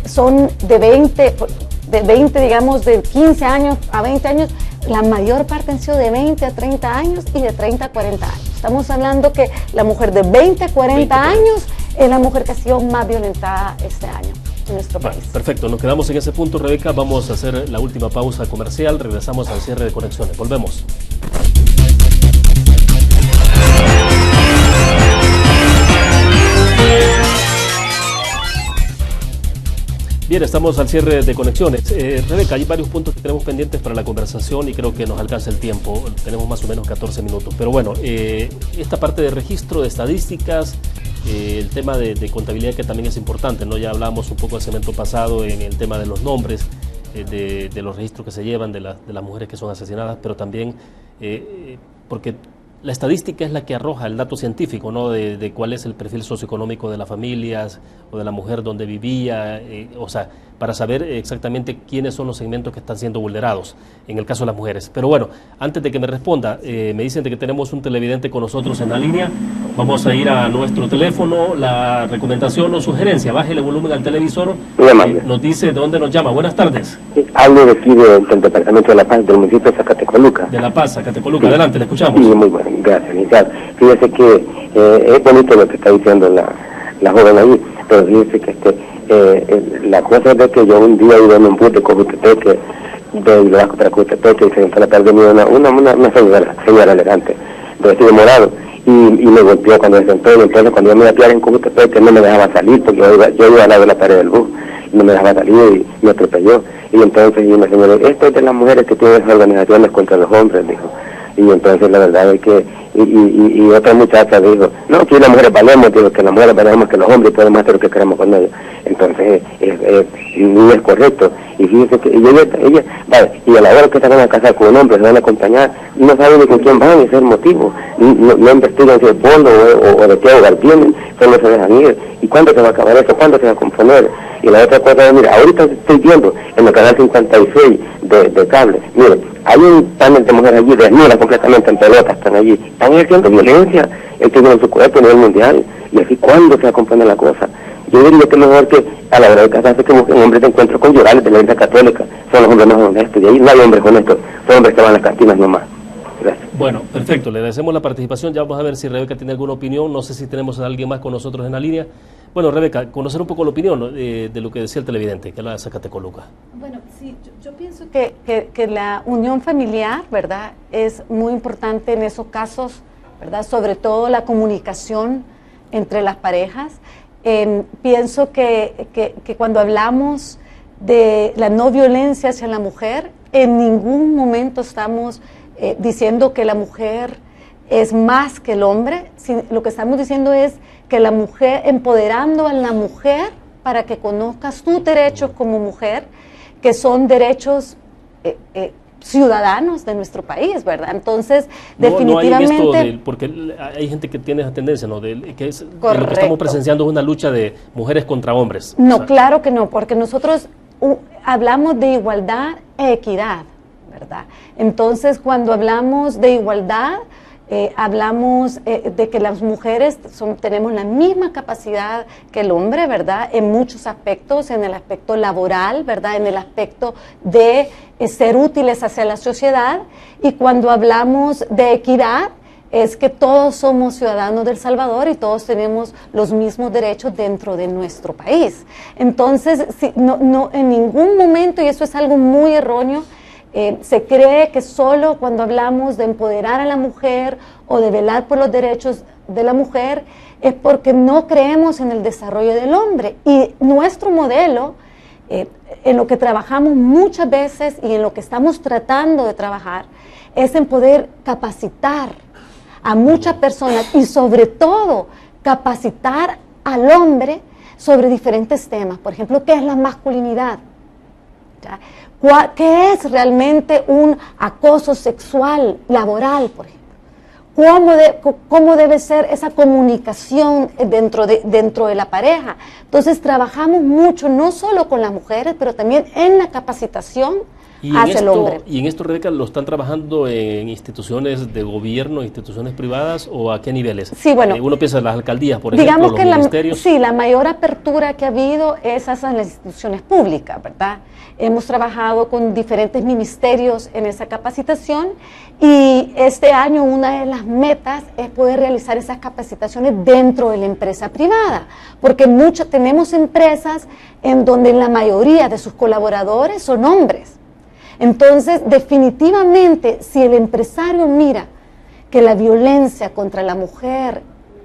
son de 20, digamos, de 15 años a 20 años, la mayor parte han sido de 20 a 30 años y de 30 a 40 años. Estamos hablando que la mujer de 20 a 40 años es la mujer que ha sido más violentada este año en nuestro país. Perfecto, nos quedamos en ese punto, Rebeca. Vamos a hacer la última pausa comercial. Regresamos al cierre de conexiones. Volvemos. Bien, estamos al cierre de conexiones. Rebeca, hay varios puntos que tenemos pendientes para la conversación y creo que nos alcanza el tiempo. Tenemos más o menos 14 minutos. Pero bueno, esta parte de registro de estadísticas, el tema de contabilidad que también es importante, ¿no? Ya hablamos un poco el segmento pasado en el tema de los nombres, de los registros que se llevan de las mujeres que son asesinadas, pero también porque la estadística es la que arroja el dato científico, ¿no? De cuál es el perfil socioeconómico de las familias o de la mujer donde vivía, o sea, para saber exactamente quiénes son los segmentos que están siendo vulnerados, en el caso de las mujeres. Pero bueno, antes de que me responda, me dicen de que tenemos un televidente con nosotros en la línea. Vamos a ir a nuestro teléfono, la recomendación o sugerencia, bájele el volumen al televisor, nos dice de dónde nos llama. Buenas tardes. Hablo de aquí del departamento de La Paz, del municipio de Zacatecoluca. De La Paz, Zacatecoluca, adelante, le escuchamos. Sí, muy bueno, gracias, inicial. Fíjese que es bonito lo que está diciendo la joven ahí, pero fíjese que la cosa es de que yo un día iba en un bus de Cojutepeque, de Iloasco para Cojutepeque, y se entró a la tarde una señora elegante, de vestido morado, y me golpeó cuando se sentó. Y entonces cuando yo me iba a pillar en Cojutepeque no me dejaba salir, porque yo iba al lado de la pared del bus, y no me dejaba salir y me atropelló. Y entonces y una señora, esto es de las mujeres que tienen organizaciones contra los hombres, dijo. Y entonces la verdad es que, y otra muchacha dijo, no, que las mujeres valemos, digo, que las mujeres valemos, que los hombres podemos hacer lo que queramos con ellos. Entonces, no es correcto. Y fíjense que ella vale, y a la hora que se van a casar con un hombre, se van a acompañar, no saben ni con quién van, ese es el motivo. No investigan si es fondo o de qué hogar tienen, solo se dejan ir. ¿Y cuándo se va a acabar eso? ¿Cuándo se va a componer? Y la otra cosa es, mira, ahorita estoy viendo en el canal 56 de cable, mire, hay un panel de mujeres allí, desnudas completamente en pelotas, están allí, están ejerciendo violencia, en su cuerpo a nivel mundial, y así, ¿cuándo se va a componer la cosa? Yo diría que mejor que a la hora de casarse que busquen hombres de encuentro conyugales de la Iglesia Católica, son los hombres más honestos, y ahí no hay hombres honestos, son hombres que van a las cantinas nomás. Gracias. Bueno, perfecto, le agradecemos la participación. Ya vamos a ver si Rebeca tiene alguna opinión. No sé si tenemos a alguien más con nosotros en la línea. Bueno, Rebeca, conocer un poco la opinión, ¿no? de lo que decía el televidente, que es la de Zacatecoluca. Bueno, sí, yo pienso que la unión familiar, ¿verdad?, es muy importante en esos casos, ¿verdad?, sobre todo la comunicación entre las parejas. Pienso que cuando hablamos de la no violencia hacia la mujer, en ningún momento estamos diciendo que la mujer es más que el hombre. Lo que estamos diciendo es que la mujer, empoderando a la mujer para que conozca sus derechos como mujer, que son derechos ciudadanos de nuestro país, ¿verdad? Entonces, definitivamente... No hay esto porque hay gente que tiene esa tendencia, ¿no? Que es, lo que estamos presenciando es una lucha de mujeres contra hombres. No, o sea, claro que no, porque nosotros hablamos de igualdad e equidad, ¿verdad? Entonces, cuando hablamos de igualdad, hablamos de que las mujeres tenemos la misma capacidad que el hombre, ¿verdad?, en muchos aspectos, en el aspecto laboral, ¿verdad?, en el aspecto de ser útiles hacia la sociedad. Y cuando hablamos de equidad, es que todos somos ciudadanos de El Salvador y todos tenemos los mismos derechos dentro de nuestro país. Entonces, no en ningún momento, y eso es algo muy erróneo, se cree que solo cuando hablamos de empoderar a la mujer o de velar por los derechos de la mujer es porque no creemos en el desarrollo del hombre. Y nuestro modelo, en lo que trabajamos muchas veces y en lo que estamos tratando de trabajar, es en poder capacitar a muchas personas y sobre todo capacitar al hombre sobre diferentes temas. Por ejemplo, ¿qué es la masculinidad? ¿Ya? ¿Qué es realmente un acoso sexual laboral, por ejemplo? ¿Cómo debe ser esa comunicación dentro de la pareja? Entonces trabajamos mucho, no solo con las mujeres, pero también en la capacitación hacia el hombre. ¿Y en esto, Rebeca, lo están trabajando en instituciones de gobierno, instituciones privadas, o a qué niveles? Sí, bueno. Uno piensa en las alcaldías, por digamos ejemplo, los ministerios. Sí, la mayor apertura que ha habido es hacia las instituciones públicas, ¿verdad? Hemos trabajado con diferentes ministerios en esa capacitación y este año una de las metas es poder realizar esas capacitaciones dentro de la empresa privada, porque tenemos empresas en donde la mayoría de sus colaboradores son hombres. Entonces, definitivamente, si el empresario mira que la violencia contra la mujer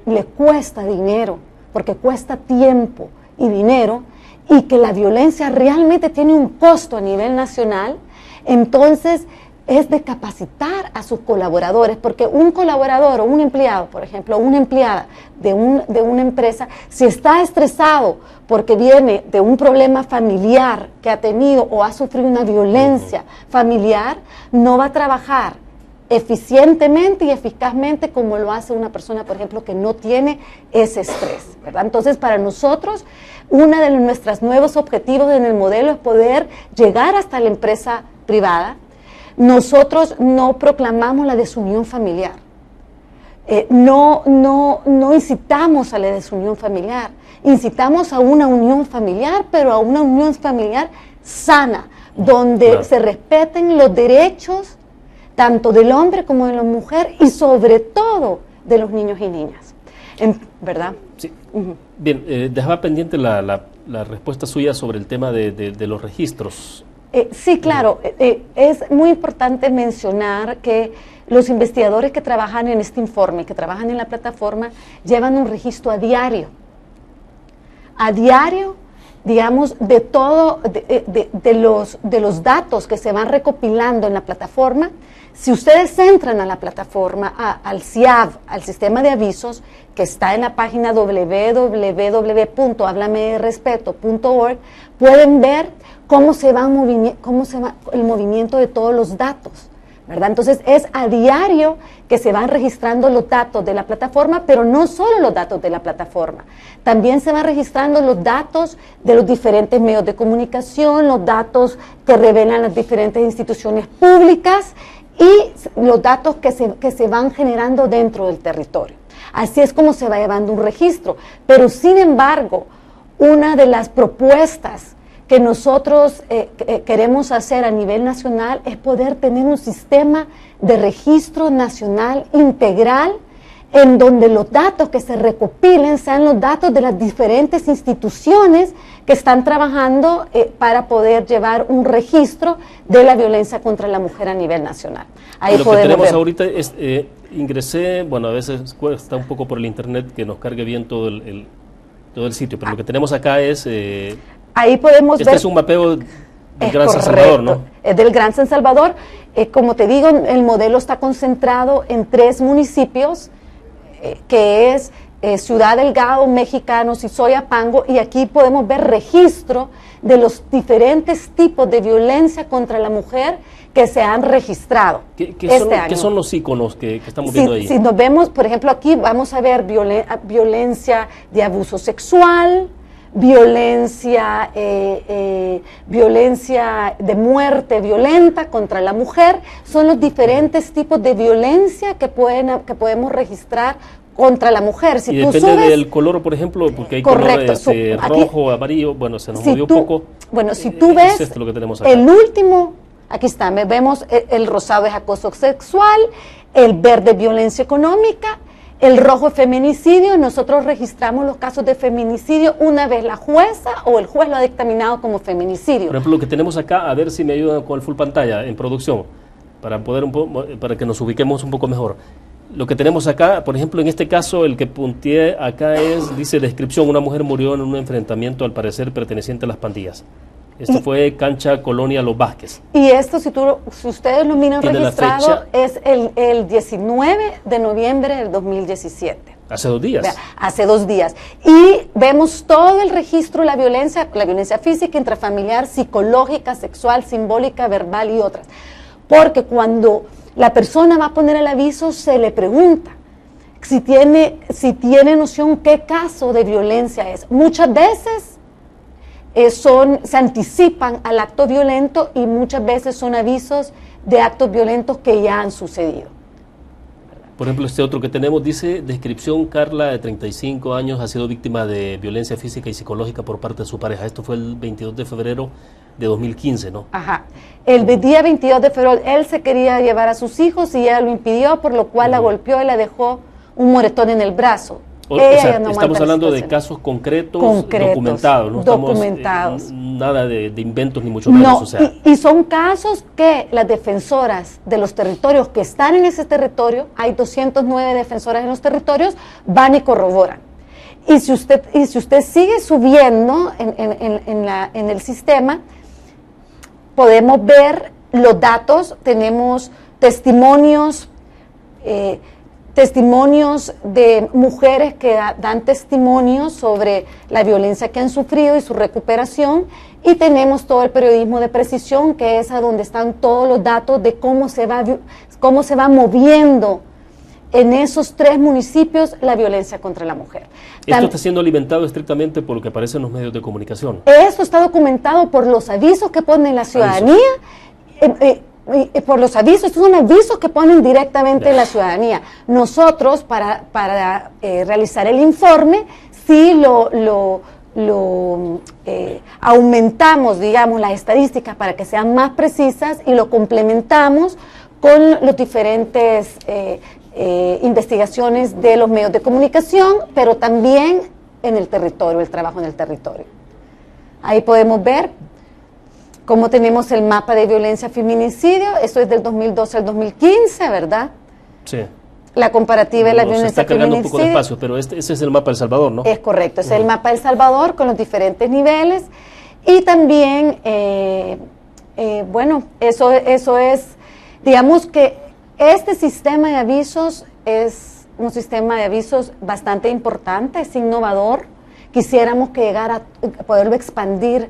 le cuesta dinero, porque cuesta tiempo y dinero, y que la violencia realmente tiene un costo a nivel nacional, entonces es de capacitar a sus colaboradores, porque un colaborador o un empleado, por ejemplo, una empleada de una empresa, si está estresado porque viene de un problema familiar que ha tenido o ha sufrido una violencia familiar, no va a trabajar eficientemente y eficazmente como lo hace una persona, por ejemplo, que no tiene ese estrés, ¿verdad? Entonces, para nosotros, uno de nuestros nuevos objetivos en el modelo es poder llegar hasta la empresa privada. Nosotros no proclamamos la desunión familiar, no incitamos a la desunión familiar, incitamos a una unión familiar, pero a una unión familiar sana, donde se respeten los derechos tanto del hombre como de la mujer y sobre todo de los niños y niñas, ¿verdad? Sí. Bien, dejaba pendiente la respuesta suya sobre el tema de los registros. Sí, claro, es muy importante mencionar que los investigadores que trabajan en este informe, que trabajan en la plataforma, llevan un registro a diario, digamos, de todo, de los datos que se van recopilando en la plataforma. Si ustedes entran a la plataforma, al CIAV, al sistema de avisos, que está en la página www.hablamederespeto.org, pueden ver cómo se va el movimiento de todos los datos, ¿verdad? Entonces es a diario que se van registrando los datos de la plataforma, pero no solo los datos de la plataforma, también se van registrando los datos de los diferentes medios de comunicación, los datos que revelan las diferentes instituciones públicas y los datos que se van generando dentro del territorio. Así es como se va llevando un registro, pero sin embargo, una de las propuestas que nosotros queremos hacer a nivel nacional es poder tener un sistema de registro nacional integral en donde los datos que se recopilen sean los datos de las diferentes instituciones que están trabajando para poder llevar un registro de la violencia contra la mujer a nivel nacional. Ahí lo que tenemos ahorita es, ingresé, bueno, a veces cuesta un poco por el internet que nos cargue bien todo el sitio, pero lo que tenemos acá es... ahí podemos ver... Este es un mapeo del Gran San Salvador, ¿no? Es del Gran San Salvador. Como te digo, el modelo está concentrado en 3 municipios, que es Ciudad Delgado, Mexicanos y Soyapango, y aquí podemos ver registro de los diferentes tipos de violencia contra la mujer que se han registrado este año. ¿Qué son los íconos que estamos viendo ahí? Si nos vemos, por ejemplo, aquí vamos a ver violencia de abuso sexual, violencia de muerte violenta contra la mujer. Son los diferentes tipos de violencia que podemos registrar contra la mujer. Si y tú depende subes, del color, por ejemplo, porque hay correcto, colores rojo, amarillo, bueno, se nos movió un poco. Bueno, si tú ves es lo que tenemos acá. el último, aquí está, vemos el rosado es acoso sexual, el verde violencia económica, el rojo es feminicidio. Nosotros registramos los casos de feminicidio una vez la jueza o el juez lo ha dictaminado como feminicidio. Por ejemplo, lo que tenemos acá, a ver si me ayudan con el full pantalla en producción, para que nos ubiquemos un poco mejor. Lo que tenemos acá, por ejemplo, en este caso, el que punteé acá dice descripción, una mujer murió en un enfrentamiento al parecer perteneciente a las pandillas. Esto fue Cancha Colonia Los Vázquez. Y esto, si ustedes lo miran registrado, es el 19 de noviembre del 2017. Hace 2 días. Hace 2 días. Y vemos todo el registro de la violencia física, intrafamiliar, psicológica, sexual, simbólica, verbal y otras. Porque cuando la persona va a poner el aviso, se le pregunta si tiene noción qué caso de violencia es. Muchas veces se anticipan al acto violento y muchas veces son avisos de actos violentos que ya han sucedido. Por ejemplo, este otro que tenemos dice, descripción: Carla, de 35 años, ha sido víctima de violencia física y psicológica por parte de su pareja. Esto fue el 22 de febrero de 2015, ¿no? Ajá. El día 22 de febrero, él se quería llevar a sus hijos y ella lo impidió, por lo cual la golpeó y le dejó un moretón en el brazo. O sea, estamos hablando de casos concretos, documentados, ¿no? Documentados. Nada de inventos ni mucho menos. No, o sea. y son casos que las defensoras de los territorios que están en ese territorio, hay 209 defensoras en los territorios, van y corroboran. Y si usted sigue subiendo en el sistema, podemos ver los datos, tenemos testimonios de mujeres que dan testimonios sobre la violencia que han sufrido y su recuperación, y tenemos todo el periodismo de precisión, que es a donde están todos los datos de cómo se va moviendo en esos 3 municipios la violencia contra la mujer. Esto está siendo alimentado estrictamente por lo que aparece en los medios de comunicación. Esto está documentado por los avisos que pone la ciudadanía, por los avisos, estos son avisos que ponen directamente en la ciudadanía. Nosotros, para realizar el informe, sí aumentamos, digamos, las estadísticas para que sean más precisas y lo complementamos con los diferentes investigaciones de los medios de comunicación, pero también en el territorio, el trabajo en el territorio. Ahí podemos ver cómo tenemos el mapa de violencia feminicidio. Esto es del 2012 al 2015, ¿verdad? Sí. La comparativa de la violencia está cargando feminicidio. Un poco de espacio, pero ese es el mapa de El Salvador, ¿no? Es correcto, es el mapa de El Salvador con los diferentes niveles. Y también, bueno, eso es, digamos que este sistema de avisos es un sistema de avisos bastante importante, es innovador. Quisiéramos que llegara a poderlo expandir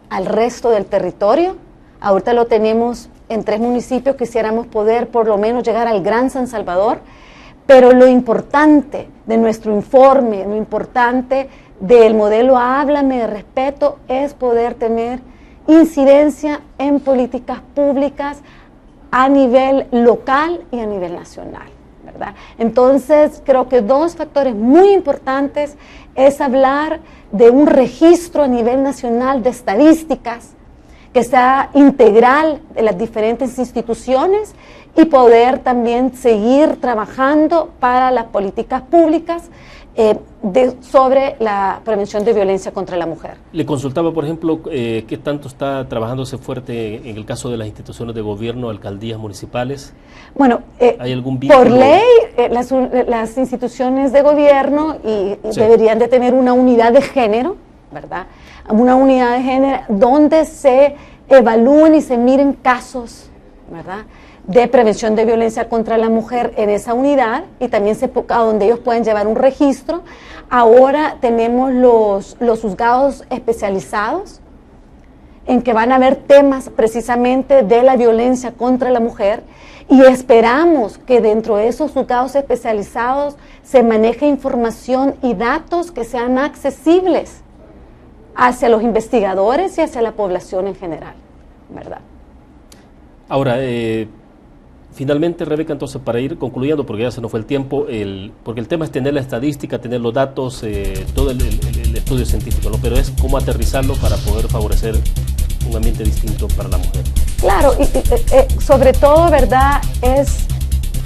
al resto del territorio. Ahorita lo tenemos en 3 municipios, quisiéramos poder por lo menos llegar al Gran San Salvador, pero lo importante de nuestro informe, lo importante del modelo Háblame de Respeto es poder tener incidencia en políticas públicas a nivel local y a nivel nacional, ¿verdad? Entonces, creo que 2 factores muy importantes es hablar de un registro a nivel nacional de estadísticas que sea integral de las diferentes instituciones y poder también seguir trabajando para las políticas públicas sobre la prevención de violencia contra la mujer. Le consultaba, por ejemplo, qué tanto está trabajándose fuerte en el caso de las instituciones de gobierno, alcaldías municipales. Bueno, ¿hay algún vínculo? Por ley, las instituciones de gobierno sí, deberían de tener una unidad de género, ¿verdad? Una unidad de género donde se evalúen y se miren casos, ¿verdad?, de prevención de violencia contra la mujer en esa unidad, y también a donde ellos pueden llevar un registro. Ahora tenemos los juzgados especializados en que van a haber temas precisamente de la violencia contra la mujer, y esperamos que dentro de esos juzgados especializados se maneje información y datos que sean accesibles hacia los investigadores y hacia la población en general, ¿verdad? Ahora, finalmente, Rebeca, entonces, para ir concluyendo, porque ya se nos fue el tiempo, porque el tema es tener la estadística, tener los datos, todo el estudio científico, ¿no? Pero es cómo aterrizarlo para poder favorecer un ambiente distinto para la mujer. Claro, y sobre todo, ¿verdad?, es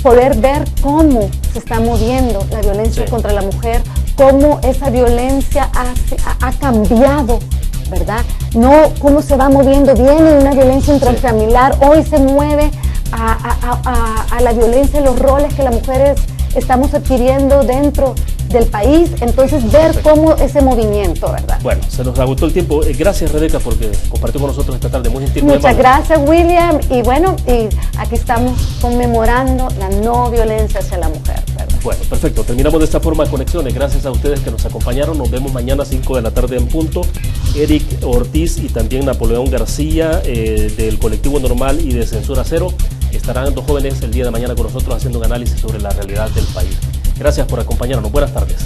poder ver cómo se está moviendo la violencia contra la mujer, cómo esa violencia ha cambiado, ¿verdad? No cómo se va moviendo, viene una violencia intrafamiliar, hoy se mueve a la violencia y los roles que las mujeres estamos adquiriendo dentro del país, entonces ver Perfecto. cómo ese movimiento, ¿verdad? Bueno, se nos agotó el tiempo. Gracias, Rebeca, porque compartió con nosotros esta tarde. Muy gentil. Muchas gracias, William. Y bueno, y aquí estamos conmemorando la no violencia hacia la mujer, ¿verdad? Bueno, perfecto. Terminamos de esta forma Conexiones. Gracias a ustedes que nos acompañaron. Nos vemos mañana a 5 de la tarde en punto. Eric Ortiz y también Napoleón García del Colectivo Normal y de Censura Cero estarán 2 jóvenes el día de mañana con nosotros haciendo un análisis sobre la realidad del país. Gracias por acompañarnos. Buenas tardes.